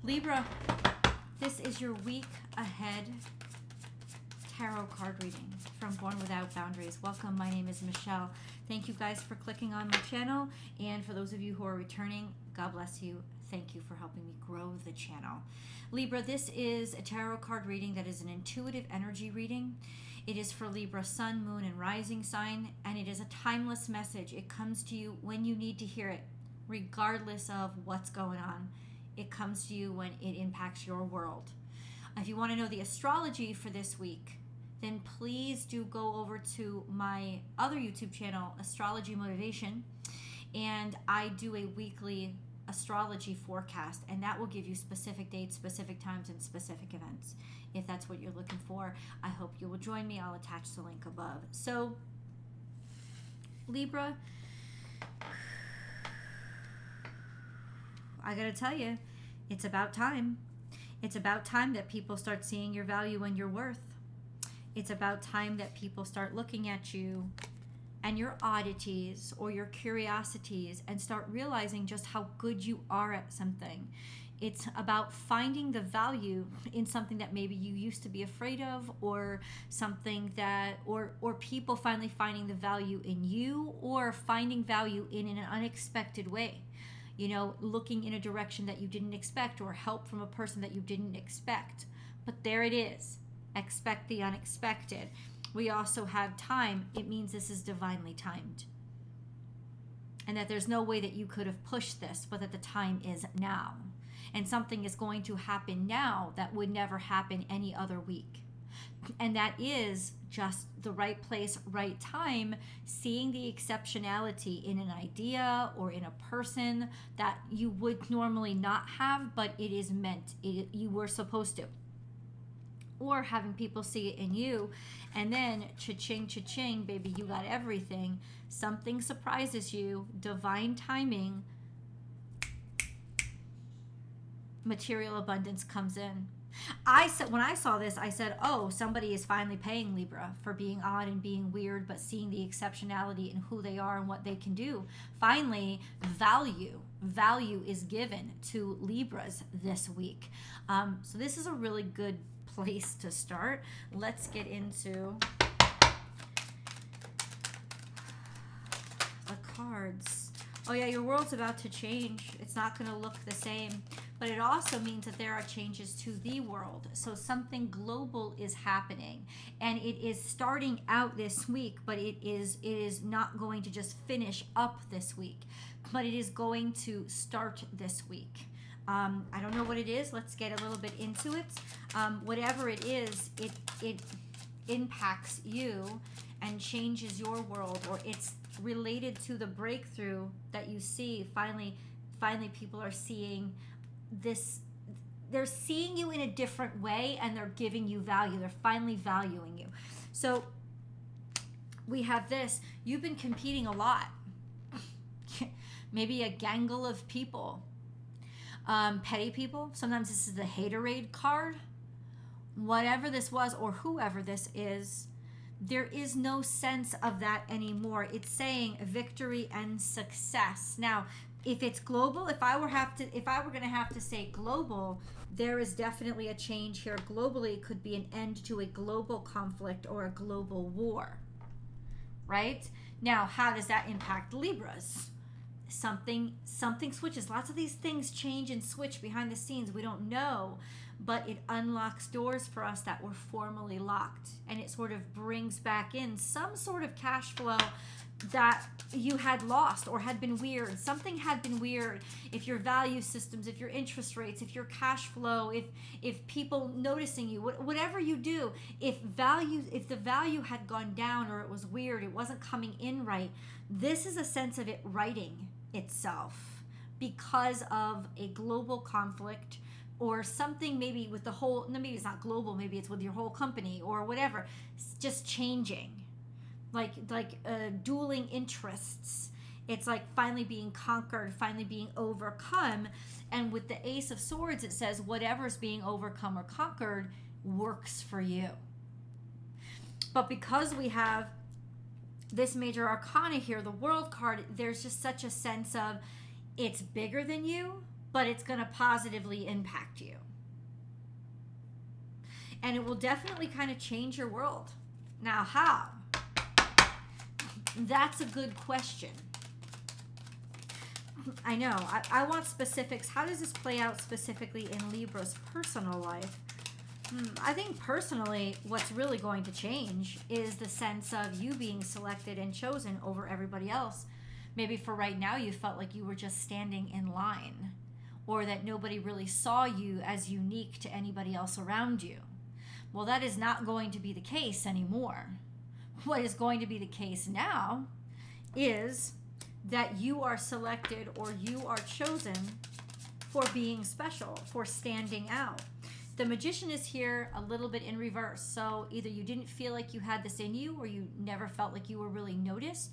Libra, this is your week ahead tarot card reading from Born Without Boundaries. Welcome, my name is Michelle. Thank you guys for clicking on my channel, and for those of you who are returning, God bless you. Thank you for helping me grow the channel. Libra, this is a tarot card reading that is an intuitive energy reading. It is for Libra sun, moon, and rising sign, and it is a timeless message. It comes to you when you need to hear it, regardless of what's going on. It comes to you when it impacts your world. If you want to know the astrology for this week, then please do go over to my other YouTube channel, Astrology Motivation, and I do a weekly astrology forecast, and that will give you specific dates, specific times, and specific events. If that's what you're looking for, I hope you will join me. I'll attach the link above. So, Libra, I gotta tell you, it's about time. It's about time that people start seeing your value and your worth. It's about time that people start looking at you and your oddities or your curiosities and start realizing just how good you are at something. It's about finding the value in something that maybe you used to be afraid of, or something that, or people finally finding the value in you, or finding value in an unexpected way. You know, looking in a direction that you didn't expect, or help from a person that you didn't expect. But there it is. Expect the unexpected. We also have time. It means this is divinely timed. And that there's no way that you could have pushed this, but that the time is now. And something is going to happen now that would never happen any other week. And that is just the right place, right time, seeing the exceptionality in an idea or in a person that you would normally not have, but it is meant. You were supposed to. Or having people see it in you, and then cha-ching, cha-ching, baby, you got everything. Something surprises you, divine timing, material abundance comes in. When I saw this, I said, oh, somebody is finally paying Libra for being odd and being weird, but seeing the exceptionality in who they are and what they can do. Finally, value is given to Libras this week. So this is a really good place to start. Let's get into the cards. Oh yeah, your world's about to change. It's not going to look the same, but it also means that there are changes to the world. So something global is happening, and it is starting out this week, but it is not going to just finish up this week, but it is going to start this week. I don't know what it is. Let's get a little bit into it. Whatever it is, it impacts you and changes your world, or it's related to the breakthrough that you see. Finally people are seeing this. They're seeing you in a different way, and they're giving you value. They're finally valuing you. So we have this. You've been competing a lot. Maybe a gangle of people. Petty people. Sometimes this is the haterade card. Whatever this was, or whoever this is, there is no sense of that anymore. It's saying victory and success. Now, if it's global, if I were going to have to say global, there is definitely a change here. Globally, it could be an end to a global conflict or a global war. Right? Now, how does that impact Libras? Something switches. Lots of these things change and switch behind the scenes. We don't know, but it unlocks doors for us that were formerly locked, and it sort of brings back in some sort of cash flow that you had lost or had been weird. Something had been weird. If your value systems, if your interest rates, if your cash flow, if people noticing you, whatever you do, if the value had gone down, or it was weird, it wasn't coming in right, this is a sense of it righting itself because of a global conflict, or something maybe with the whole, maybe it's not global, maybe it's with your whole company or whatever. It's just changing. Like dueling interests. It's like finally being conquered, finally being overcome. And with the Ace of Swords, it says whatever's being overcome or conquered works for you. But because we have this major arcana here, the World card, there's just such a sense of it's bigger than you, but it's going to positively impact you. And it will definitely kind of change your world. Now, how? That's a good question. I know. I want specifics. How does this play out specifically in Libra's personal life? I think personally, what's really going to change is the sense of you being selected and chosen over everybody else. Maybe for right now, you felt like you were just standing in line, or that nobody really saw you as unique to anybody else around you. Well, that is not going to be the case anymore. What is going to be the case now is that you are selected or you are chosen for being special, for standing out. The Magician is here a little bit in reverse. So either you didn't feel like you had this in you, or you never felt like you were really noticed,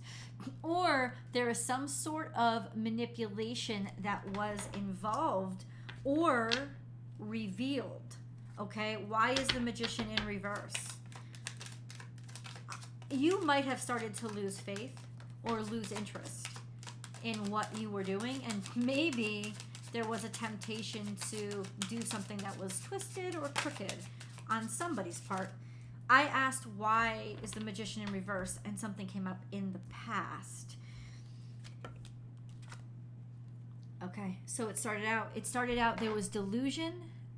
or there is some sort of manipulation that was involved or revealed. Okay, why is the Magician in reverse? You might have started to lose faith or lose interest in what you were doing, and maybe there was a temptation to do something that was twisted or crooked on somebody's part. I asked why is the Magician in reverse, and something came up in the past. Okay, so it started out there was delusion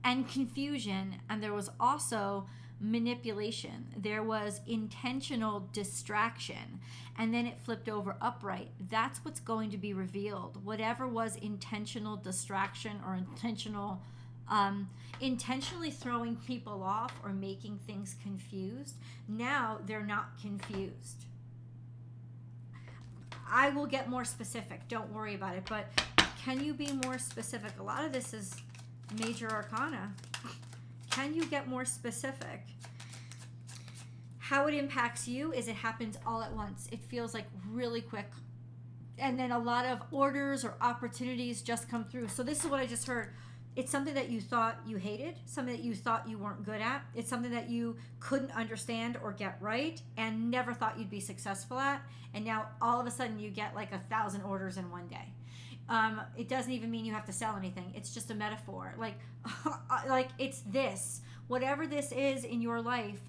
and confusion, and there was also manipulation. There was intentional distraction, and then it flipped over upright. That's what's going to be revealed. Whatever was intentional distraction or intentionally throwing people off or making things confused, now they're not confused. I will get more specific, don't worry about it, but can you be more specific? A lot of this is major arcana. Can you get more specific? How it impacts you is it happens all at once. It feels like really quick. And then a lot of orders or opportunities just come through. So this is what I just heard. It's something that you thought you hated, something that you thought you weren't good at. It's something that you couldn't understand or get right and never thought you'd be successful at. And now all of a sudden you get like 1,000 orders in one day. It doesn't even mean you have to sell anything. It's just a metaphor. Like it's this. Whatever this is in your life,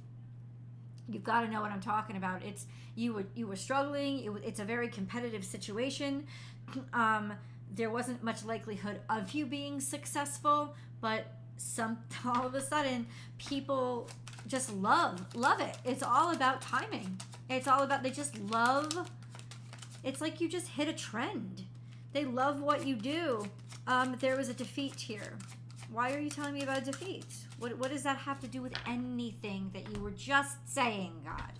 you've got to know what I'm talking about. It's you were struggling. It's a very competitive situation. There wasn't much likelihood of you being successful, but all of a sudden people just love it. It's all about timing. It's all about, they just love. It's like you just hit a trend. They love what you do. There was a defeat here. Why are you telling me about a defeat? What does that have to do with anything that you were just saying, God?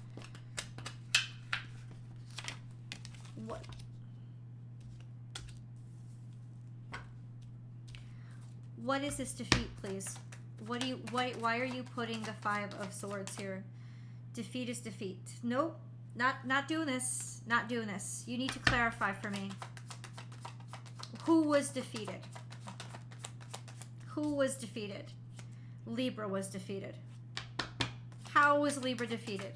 What is this defeat, please? Why are you putting the 5 of Swords here? Defeat is defeat. Nope, not doing this. Not doing this. You need to clarify for me. Who was defeated? Who was defeated? Libra was defeated. How was Libra defeated?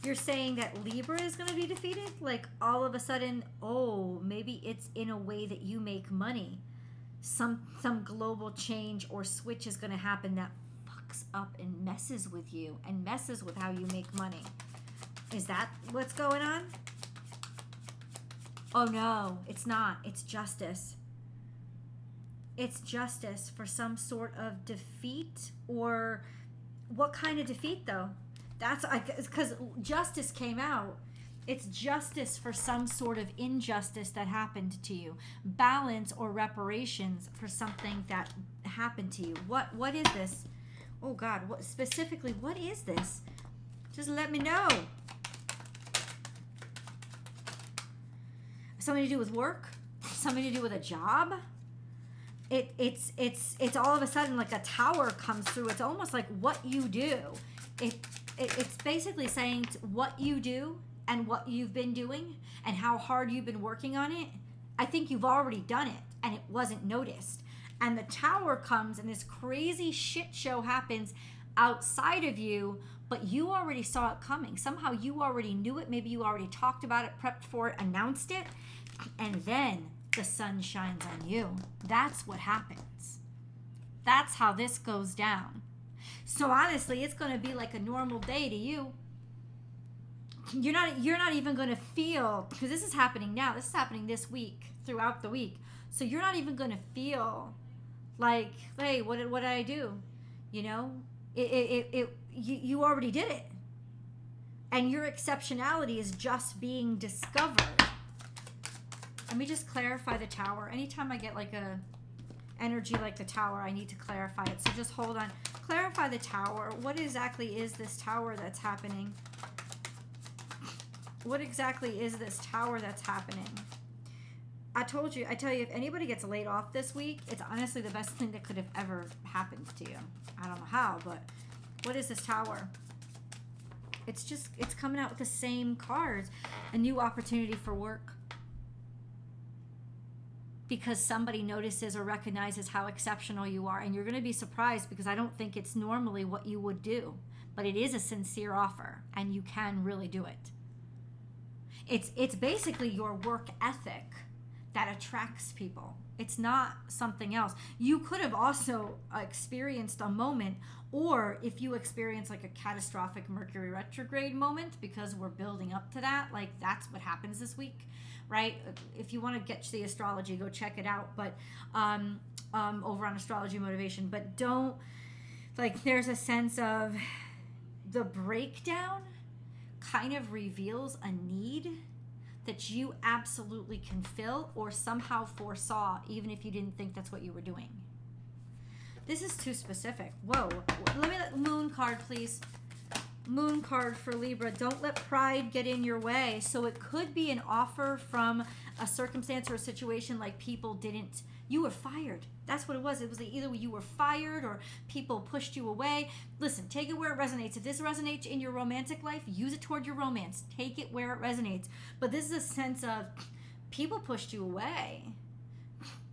You're saying that Libra is going to be defeated? Like all of a sudden, oh, maybe it's in a way that you make money. Some global change or switch is going to happen that fucks up and messes with you and messes with how you make money. Is that what's going on? Oh no, it's not. It's justice. It's justice for some sort of defeat. Or what kind of defeat though? That's because justice came out. It's justice for some sort of injustice that happened to you. Balance or reparations for something that happened to you. What is this? Oh God, what specifically, what is this? Just let me know. Something to do with work? Something to do with a job? It's all of a sudden like a tower comes through. It's almost like what you do. It's basically saying what you do and what you've been doing and how hard you've been working on it. I think you've already done it and it wasn't noticed. And the tower comes and this crazy shit show happens outside of you, but you already saw it coming. Somehow you already knew it. Maybe you already talked about it, prepped for it, announced it. And then the sun shines on you. That's what happens. That's how this goes down. So honestly, it's going to be like a normal day to you. You're not even going to feel, because this is happening now. This is happening this week, throughout the week. So you're not even going to feel like, hey, what did I do? You know, you already did it. And your exceptionality is just being discovered. Let me just clarify the Tower. Anytime I get like a energy like the Tower, I need to clarify it. So just hold on. Clarify the Tower. What exactly is this Tower that's happening? What exactly is this Tower that's happening? I tell you, if anybody gets laid off this week, it's honestly the best thing that could have ever happened to you. I don't know how, but what is this Tower? It's coming out with the same cards. A new opportunity for work. Because somebody notices or recognizes how exceptional you are. And you're going to be surprised, because I don't think it's normally what you would do. But it is a sincere offer, and you can really do it. It's basically your work ethic that attracts people. It's not something else. You could have also experienced a moment, or if you experience like a catastrophic Mercury retrograde moment, because we're building up to that, like that's what happens this week, right? If you want to get to the astrology, go check it out, but over on Astrology Motivation. But don't, like, there's a sense of the breakdown kind of reveals a need that you absolutely can fill or somehow foresaw, even if you didn't think that's what you were doing. This is too specific. Whoa. Let me Moon card, please. Moon card for Libra. Don't let pride get in your way. So it could be an offer from a circumstance or a situation like people didn't. You were fired. That's what it was. It was either you were fired or people pushed you away. Listen, take it where it resonates. If this resonates in your romantic life, use it toward your romance. Take it where it resonates. But this is a sense of people pushed you away.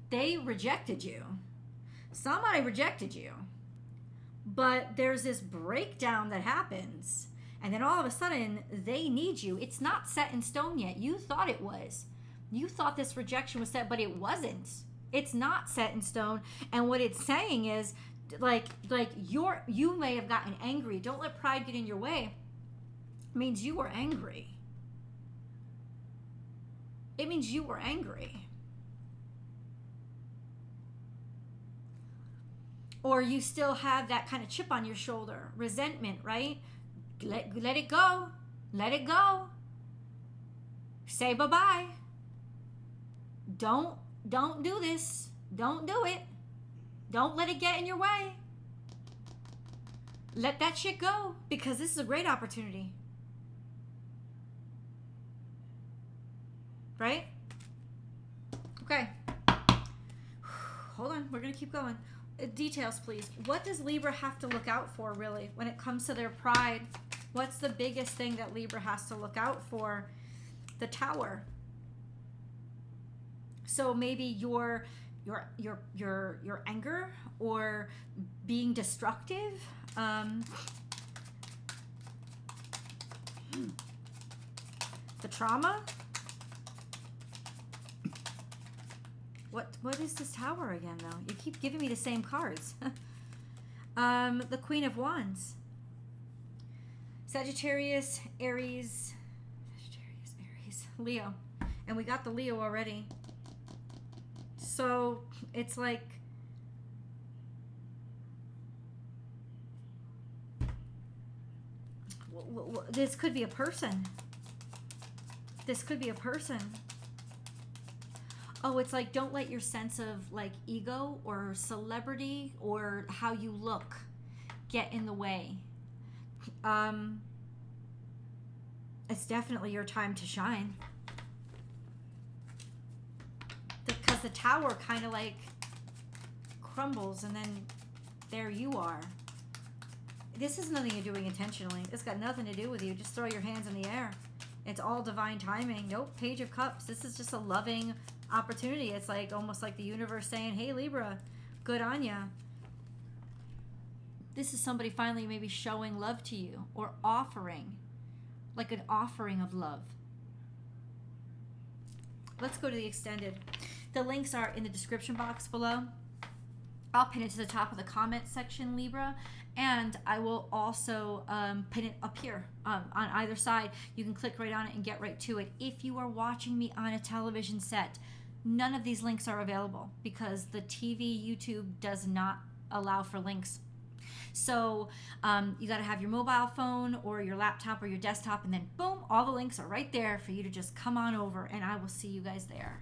They rejected you. Somebody rejected you. But there's this breakdown that happens. And then all of a sudden, they need you. It's not set in stone yet. You thought it was. You thought this rejection was set, but it wasn't. It's not set in stone. And what it's saying is, like you may have gotten angry. Don't let pride get in your way. It means you were angry. It means you were angry. Or you still have that kind of chip on your shoulder. Resentment, right? Let it go. Let it go. Say bye-bye. Don't do this. Don't do it. Don't let it get in your way. Let that shit go, because this is a great opportunity. Right? Okay. Hold on. We're going to keep going. Details, please. What does Libra have to look out for, really, when it comes to their pride? What's the biggest thing that Libra has to look out for? The Tower. So maybe your anger or being destructive. The trauma. What is this Tower again, though? You keep giving me the same cards. The Queen of Wands. Sagittarius, Aries, Leo. And we got the Leo already. So it's like, this could be a person. This could be a person. Oh, it's like, don't let your sense of like ego or celebrity or how you look get in the way. It's definitely your time to shine. Because the Tower kind of like crumbles and then there you are. This is nothing you're doing intentionally. It's got nothing to do with you. Just throw your hands in the air. It's all divine timing. Nope, Page of Cups. This is just a loving opportunity. It's like almost like the universe saying, hey, Libra, good on ya. This is somebody finally maybe showing love to you or offering, like an offering of love. Let's go to the extended. The links are in the description box below. I'll pin it to the top of the comment section, Libra, and I will also pin it up here on either side. You can click right on it and get right to it. If you are watching me on a television set, none of these links are available because the TV, YouTube does not allow for links. So you got to have your mobile phone or your laptop or your desktop, and then boom, all the links are right there for you to just come on over, and I will see you guys there.